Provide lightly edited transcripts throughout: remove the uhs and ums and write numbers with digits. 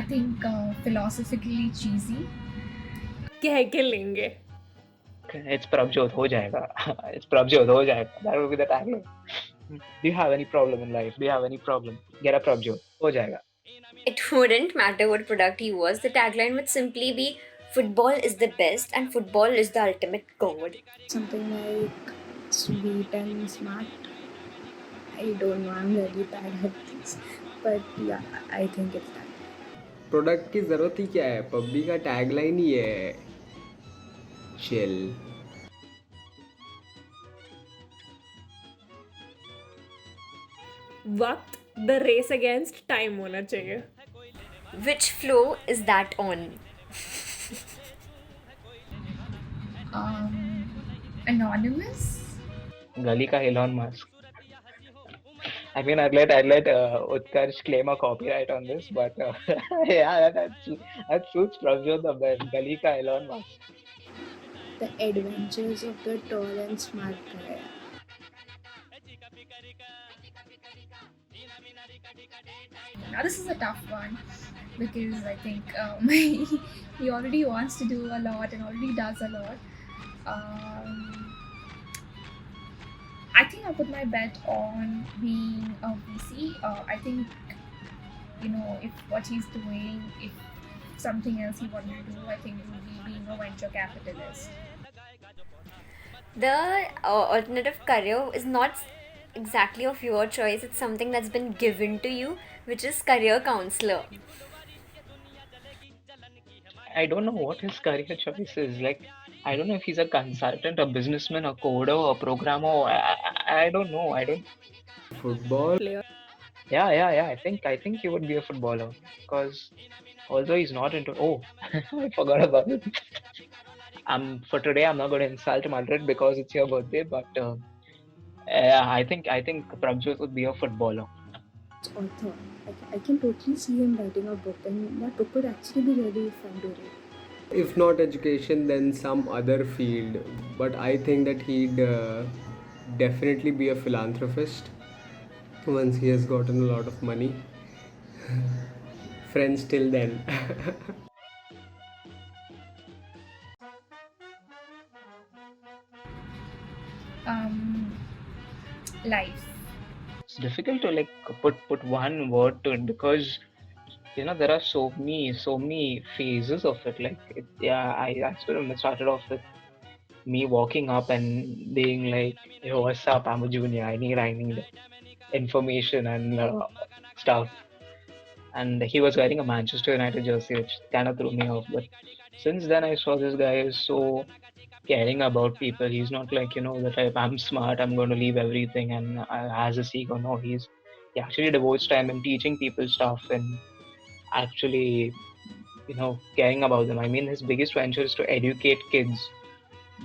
think philosophically cheesy. कह के लेंगे. It's Prabjot, ho jayega. It's Prabjot, ho jayega. That would be the tagline. Do you have any problem in life? Do you have any problem? Get a Prabjot, ho jayega. It wouldn't matter what product he was, the tagline would simply be football is the best and football is the ultimate god. Something like sweet and smart. I don't know, I'm really bad at this. But yeah, I think it's that. Product की ज़रूरत ही क्या है, PUBG का tagline ही है chill. वक्त the race against time होना चाहिए. Which flow is that on? Anonymous. Gully ka Elon Musk. I mean, I'd let Utkarsh claim a copyright on this, but yeah, that suits Prabjot the best. Gully ka Elon Musk. The adventures of the tall and smart guy. Now this is a tough one because I think he already wants to do a lot and already does a lot. I think I'll put my bet on being a VC. I think, if what he's doing, if something else he wanted to do, I think it would be being a venture capitalist. The alternative career is not exactly of your choice, it's something that's been given to you, which is career counselor. I don't know what his career choice is. Like, I don't know if he's a consultant, a businessman, a coder, a programmer. I don't know. I don't. Football. Yeah. I think he would be a footballer because although he's not into. Oh, I forgot about it. For today, I'm not going to insult Madrid because it's your birthday, but I think Prabjot would be a footballer. Author. I can totally see him writing a book, and that book could actually be really fun to read. If not education, then some other field. But I think that he'd definitely be a philanthropist once he has gotten a lot of money. Friends till then. Life. It's difficult to put one word to it because there are so many phases of it. I sort of started off with me walking up and being like, "Yo, what's up? I'm a junior. I need information and stuff." And he was wearing a Manchester United jersey, which kind of threw me off. But since then, I saw this guy is so caring about people. He's not like the type I'm smart, I'm going to leave everything and has a ego. No, he actually devotes time in teaching people stuff and actually caring about them. I mean, his biggest venture is to educate kids,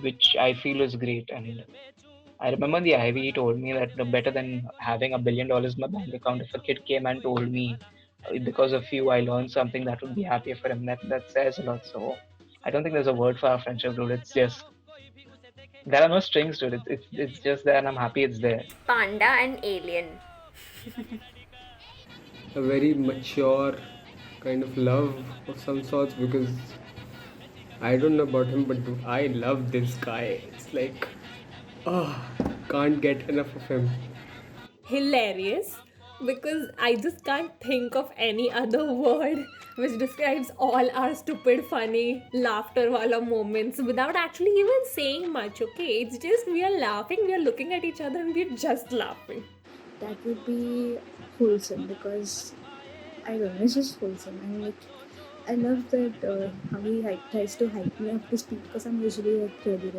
which I feel is great. And I remember in the Ivy he told me that better than having $1 billion in my bank account, if a kid came and told me because of you I learned something, that would be happier for him. That says a lot. So I don't think there's a word for our friendship, dude. It's just there are no strings to it. It's just there and I'm happy it's there. Panda and alien. A very mature kind of love of some sorts, because I don't know about him, but I love this guy. It's like, can't get enough of him. Hilarious, because I just can't think of any other word which describes all our stupid, funny, laughter wala moments without actually even saying much, okay? It's just we are laughing, we are looking at each other and we're just laughing. That would be wholesome, because I don't know, it's just wholesome. And like, I love that how he tries to hype me up to speak, because I'm usually like really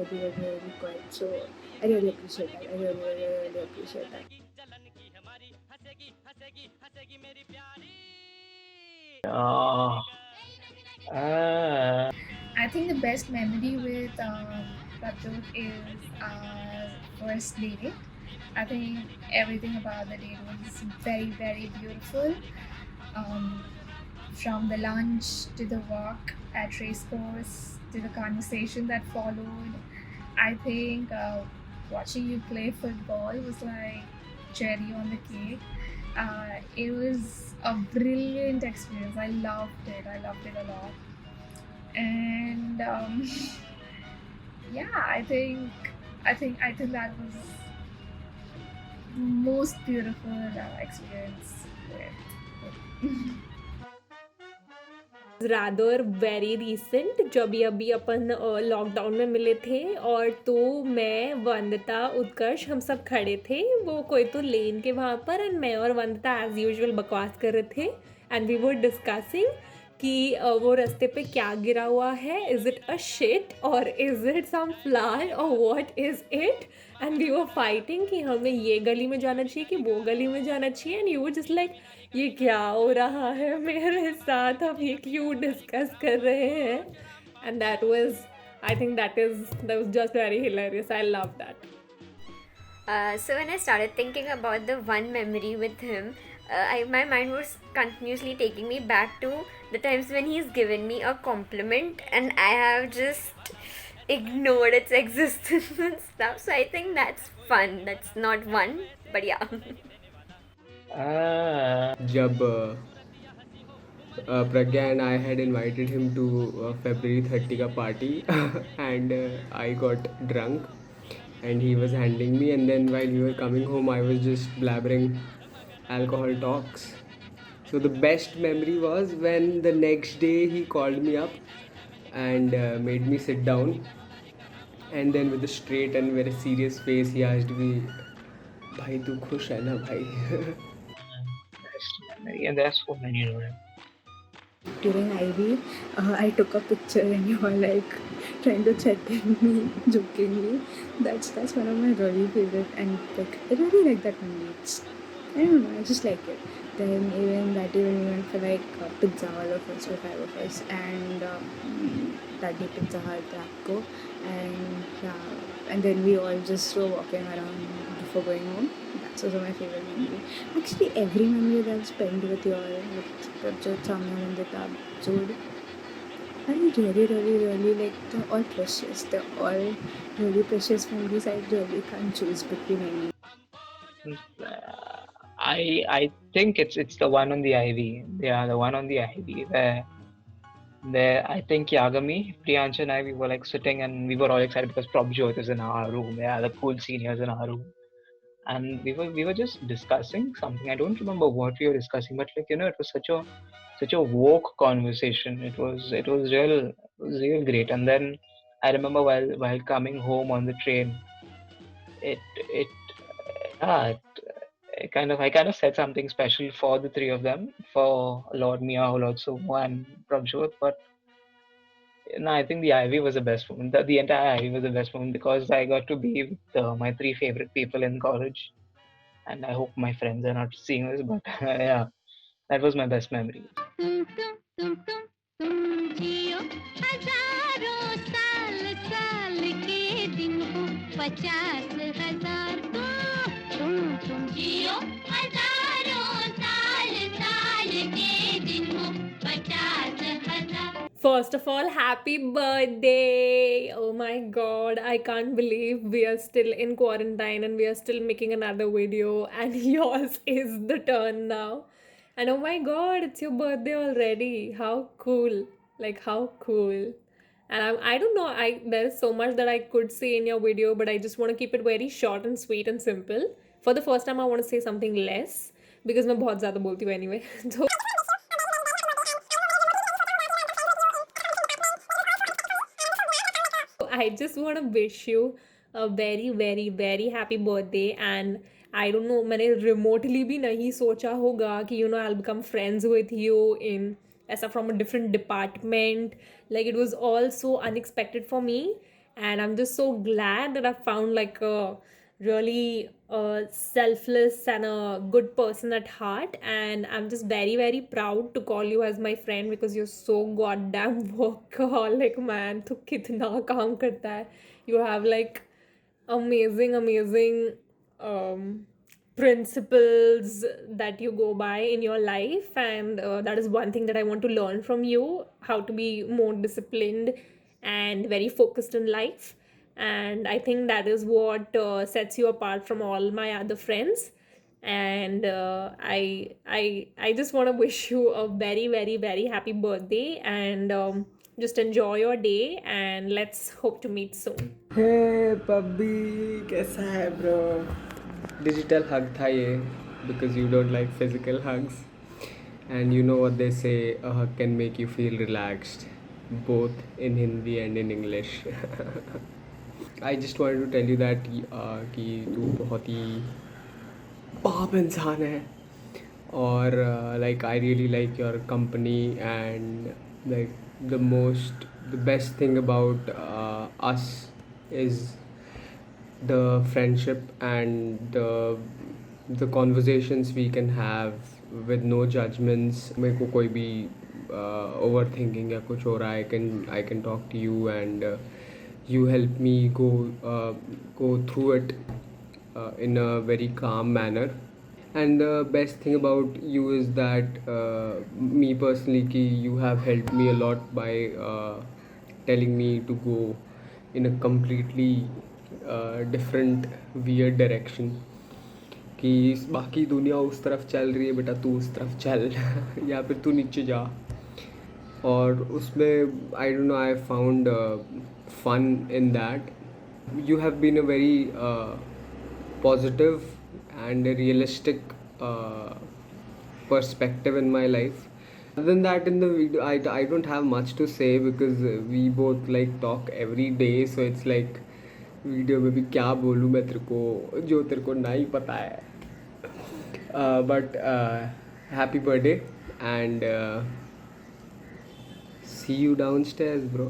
quiet. So I really appreciate that. I really appreciate that. I think the best memory with Prabjot is our first date. I think everything about the date was very, very beautiful. From the lunch to the walk at racecourse to the conversation that followed, I think watching you play football was like cherry on the cake. It was a brilliant experience. I loved it. I loved it a lot. And yeah, I think that was most beautiful experience with. Rather very recent जब ये अभी अपन lockdown में मिले थे और तो मैं वंदिता उत्कर्ष हम सब खड़े थे वो कोई तो लेन के वहाँ पर एंड मैं और वंदिता एज यूजुअल बकवास कर रहे थे एंड वी वर डिस्कसिंग कि वो रास्ते पे क्या गिरा हुआ है इज इट अ शिट और इज इट सम फ्लावर और what is it and we were fighting कि हमें ये गली में जाना चाहिए कि वो गली में जाना चाहिए and you were just like ये क्या हो रहा है मेरे साथ हम ये क्यों डिस्कस कर रहे हैं and that was I think that was just very hilarious I love that So when I started thinking about the one memory with him, my mind was continuously taking me back to the times when he's given me a compliment and I have just ignored its existence and stuff. So I think that's fun. That's not one, but yeah. जब Pragya and I had invited him to February 30 का party and I got drunk and he was handling me and then while we were coming home I was just blabbering alcohol talks. So the best memory was when the next day he called me up and made me sit down and then with a straight and very serious face he asked me भाई तू खुश है ना भाई Best memory, and there are so many, you know. During IB, I took a picture and you were like trying to threaten me jokingly. That's one of my really favorite and like I really like that movie. I don't know, I just like it. Then even that even we went for like pizza all of us, so 5 of us, and that day Pizza Hut Rapco, and and then we all just were walking around before going home. That's also my favorite memory. Actually, every memory that I've spent with you all, with Prabjot, Samyan, and the Tabjod, are really like they're all precious. They're all really precious memories. I really can't choose between any. I think it's the one on the Ivy. Yeah, the one on the Ivy where I think Yagami, Priyansh and I, we were like sitting and we were all excited because Prabjot is in our room. Yeah, the cool seniors in our room. And we were just discussing something. I don't remember what we were discussing, but like it was such a woke conversation. It was real great. And then I remember while coming home on the train, it it yeah I kind of said something special for the three of them, for Lord Mia, Lord Sumo, and Prabjot. But no, I think the Ivy was the best moment. The entire Ivy was the best moment because I got to be with my three favorite people in college, and I hope my friends are not seeing this, but yeah, that was my best memory. जियो हजारों साल साल के दिन हो 50,000 तुम जियो हजारों साल साल के दिन हो 50,000 First of all, happy birthday! Oh my god, I can't believe we are still in quarantine and we are still making another video, and yours is the turn now. And oh my god, it's your birthday already. How cool! Like, how cool. And I don't know, there's so much that I could say in your video, but I just want to keep it very short and sweet and simple. For the first time, I want to say something less because मैं बहुत ज़्यादा बोलती हूँ anyway. So I just want to wish you a very very very happy birthday and I don't know मैंने remotely भी नहीं सोचा होगा कि I'll become friends with you in ऐसा from a different department. Like it was all so unexpected for me and I'm just so glad that I found like a really selfless and a good person at heart and I'm just very very proud to call you as my friend because you're so goddamn workaholic man तू कितना काम करता है you have like amazing principles that you go by in your life and that is one thing that I want to learn from you, how to be more disciplined and very focused in life, and I think that is what sets you apart from all my other friends. and I just want to wish you a very very very happy birthday, and just enjoy your day, and let's hope to meet soon. Hey पब्बी, कैसा है bro? Digital hug था ये, because you don't like physical hugs. And you know what they say, a hug can make you feel relaxed, both in Hindi and in English. I just wanted to tell you that कि तू बहुत ही पाप इंसान है, और like I really like your company, and like the best thing about us is the friendship and the conversations we can have with no judgments. मेरे को कोई भी ओवर थिंकिंग या कुछ हो रहा है, I can talk to you, and you help me go through it in a very calm manner. And the best thing about you is that me personally, ki you have helped me a lot by telling me to go in a completely different weird direction, कि बाकी दुनिया उस तरफ चल रही है बेटा, तू उस तरफ चल या फिर तू नीचे जा. और उसमें I don't know, I found fun in that. You have been a very positive and a realistic perspective in my life. Other than that, in the video, I don't have much to say, because we both like talk every day. So it's like, video में भी क्या बोलूँ मैं तेरे को, जो तेरे को नहीं पता है. But happy birthday, and see you downstairs, bro.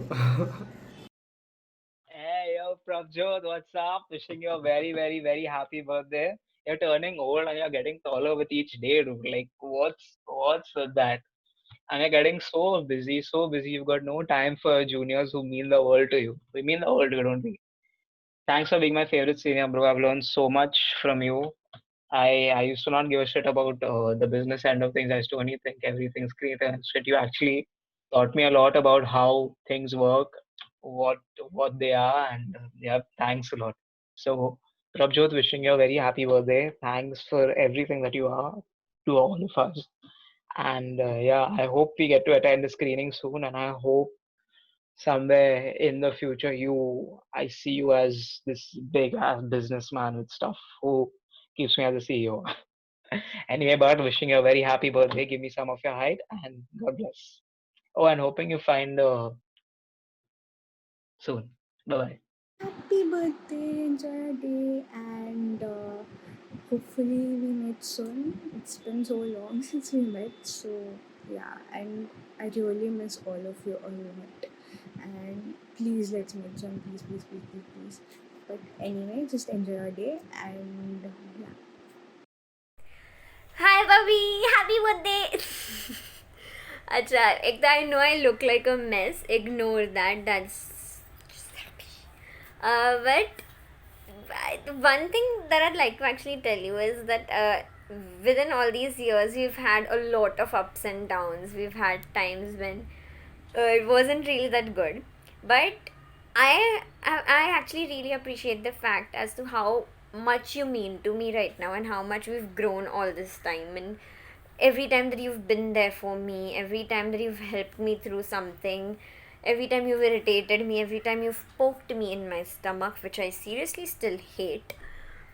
Hey, yo, Prabjot, what's up? Wishing you a very, very, very happy birthday. You're turning old and you're getting taller with each day, dude. Like, what's with that? And you're getting so busy, so busy. You've got no time for juniors who mean the world to you. We mean the world to you, don't we? Thanks for being my favorite senior, bro. I've learned so much from you. I used to not give a shit about the business end of things. I used to only think everything's creative and shit. You actually taught me a lot about how things work, what what they are, and yeah, thanks a lot. So, Prabjot, wishing you a very happy birthday. Thanks for everything that you are to all of us. And yeah, I hope we get to attend the screening soon, and I hope somewhere in the future I see you as this big ass businessman with stuff who keeps me as a CEO. Anyway, but wishing you a very happy birthday. Give me some of your height, and God bless. Oh, and hoping you find soon. Bye bye. Happy birthday, enjoy your day, and hopefully we meet soon. It's been so long since we met, so yeah, and I really miss all of you a lot. And please let's meet soon, please, please, please, please, please. But anyway, just enjoy your day, and yeah. Hi, Bobby! Happy birthday! Acha, I know I look like a mess. Ignore that. That's just happy. But one thing that I'd like to actually tell you is that within all these years, we've had a lot of ups and downs. We've had times when it wasn't really that good, but I actually really appreciate the fact as to how much you mean to me right now, and how much we've grown all this time, and every time that you've been there for me, every time that you've helped me through something, every time you've irritated me, every time you've poked me in my stomach, which I seriously still hate.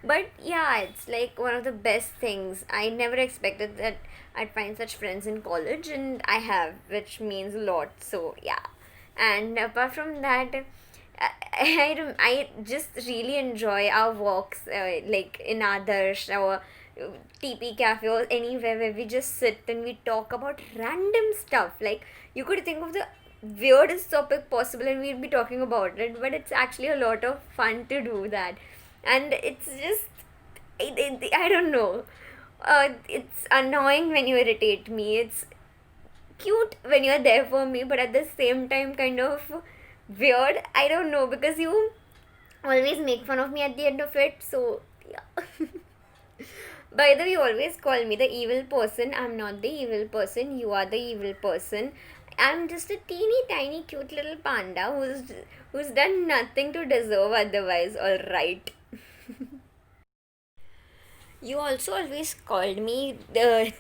But yeah, it's like one of the best things. I never expected that I'd find such friends in college, and I have, which means a lot. So yeah. And apart from that, I just really enjoy our walks, like in Adarsh or TP Cafe or anywhere where we just sit and we talk about random stuff. Like, you could think of the weirdest topic possible and we'd be talking about it, but it's actually a lot of fun to do that. And it's just, I don't know. It's annoying when you irritate me. It's cute when you're there for me, but at the same time, kind of weird. I don't know, because you always make fun of me at the end of it. So, yeah. By the way, you always call me the evil person. I'm not the evil person. You are the evil person. I'm just a teeny tiny cute little panda who's done nothing to deserve otherwise. All right. You also always called me the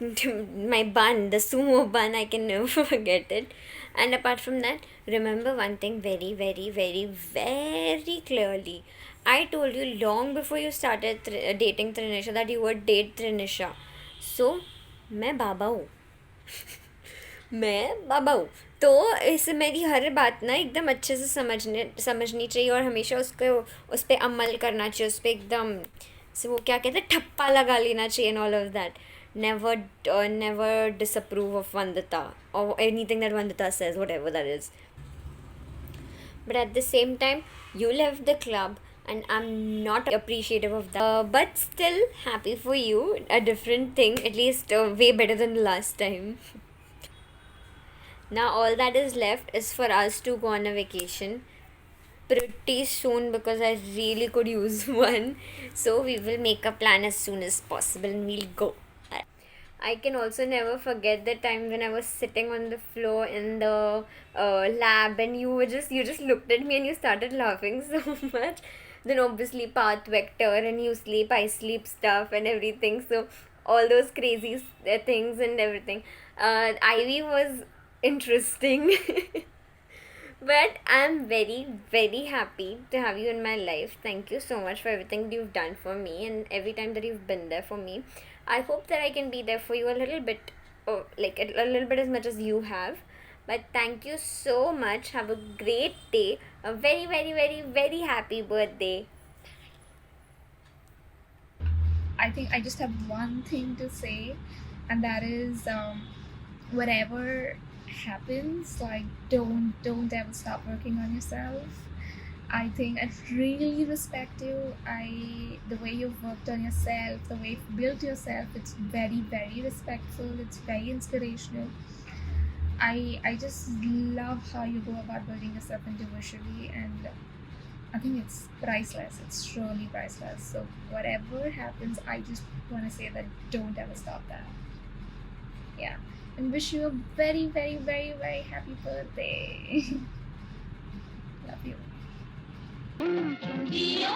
my bun, the sumo bun. I can never forget it. And apart from that, remember one thing very, very, very, very clearly. I told you long before you started dating Trinisha that you would date Trinisha. So, मैं बाबा हूँ. मैं बाबा हूँ. तो इस मेरी हर बात ना एकदम अच्छे से समझनी चाहिए और हमेशा उसको उस पर अमल करना चाहिए, उस पर एकदम से वो क्या कहते हैं ठप्पा लगा लेना चाहिए, and all of that. Never disapprove of Vandita or anything that Vandita says, whatever that is. But at the same time, you left the club and I'm not appreciative of that. But still happy for you. A different thing, at least way better than the last time. Now all that is left is for us to go on a vacation pretty soon because I really could use one. So we will make a plan as soon as possible and we'll go. I can also never forget the time when I was sitting on the floor in the lab and you just looked at me and you started laughing so much. Then obviously path vector and you sleep, I sleep stuff and everything. So all those crazy things and everything. Ivy was interesting. But I'm very, very happy to have you in my life. Thank you so much for everything that you've done for me and every time that you've been there for me. I hope that I can be there for you a little bit, like a little bit as much as you have. But thank you so much. Have a great day. A very, very, very, very happy birthday. I think I just have one thing to say, and that is whatever happens, like don't ever stop working on yourself. I think I really respect you. The way you've worked on yourself, the way you've built yourself, it's very, very respectful. It's very inspirational. I just love how you go about building yourself individually, and I think it's priceless. It's truly priceless. So whatever happens, I just want to say that don't ever stop that. Yeah, and wish you a very, very, very, very happy birthday. Love you. Jio